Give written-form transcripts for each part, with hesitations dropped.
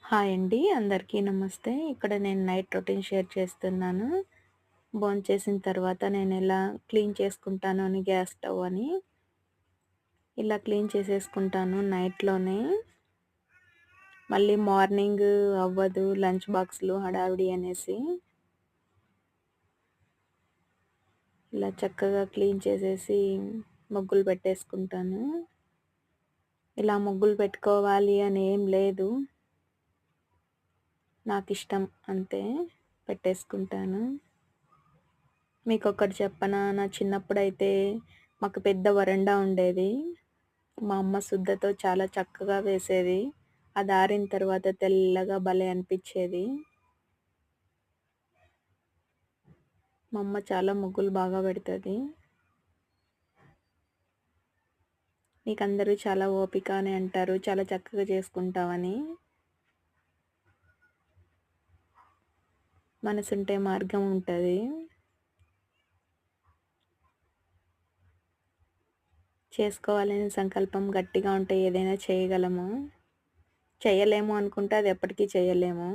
Hi అండి. అందరికీ నమస్తే. ఇక్కడ నేను నైట్ రొటీన్ షేర్ చేస్తున్నాను. భోంచేసిన తర్వాత నేనెలా క్లీన్ చేసుకుంటాను అని గ్యాస్ స్టవ్ అని. ఇలా క్లీన్ చేసేసుకుంటాను నైట్‌లోనే. మళ్ళీ మార్నింగ్ అవ్వదు లంచ్ బాక్స్‌లు హడావిడి అనేసి. ఇలా చక్కగా క్లీన్ చేసేసి ముగ్గులు పెట్టేసుకుంటాను. ఇలా ముగ్గులు పెట్టుకోవాలి అని ఏం లేదు. నాకిష్టం అంతే. పెట్టేసుకుంటాను. మీకొకటి చెప్పనా? నా చిన్నప్పుడైతే మాకు పెద్ద వరండా ఉండేది. మా అమ్మ సుద్దతో చాలా చక్కగా వేసేది. అది ఆరిన తర్వాత తెల్లగా భలే అనిపిచ్చేది. మా అమ్మ చాలా ముగ్గులు బాగా పెడతది. నీకందరూ చాలా ఓపిక అని అంటారు. చాలా చక్కగా చేసుకుంటావని. మనసుంటే మార్గం ఉంటది. చేసుకోవాలనే సంకల్పం గట్టిగా ఉంటే ఏదైనా చేయగలము. చేయలేము అనుకుంటే అది ఎప్పటికీ చేయలేము.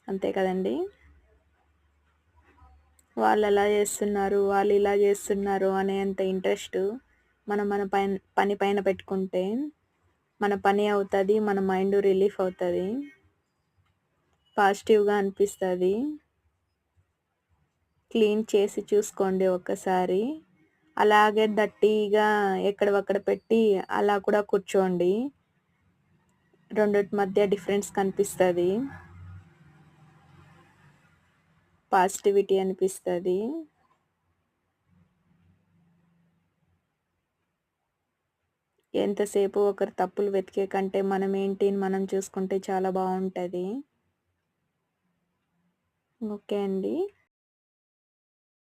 అంతే కదండీ! వాళ్ళలా జేస్తున్నారు, వాళ్ళిలా జేస్తున్నారు అనేంత ఇంట్రెస్టు మనం మన పని పైన పెట్టుకుంటే, మన పని అవుతది. మన మైండు రిలీఫ్ అవుతది. పాజిటివ్‌గా అనిపిస్తది. క్లీన్ చేసి చూసుకోండి ఒక్కసారి. అలాగే డర్టీగా ఎక్కడివక్కడ పెట్టి అలా కూడా కూర్చోండి. రెండిటి మధ్య డిఫరెన్స్ కనిపిస్తది. పాజిటివిటీ అనిపిస్తది. ఎంతసేపు ఒకరి తప్పులు వెతికే కంటే మనమేంటి మనం చూసుకుంటే చాలా బావుంటది. ఓకే అండి.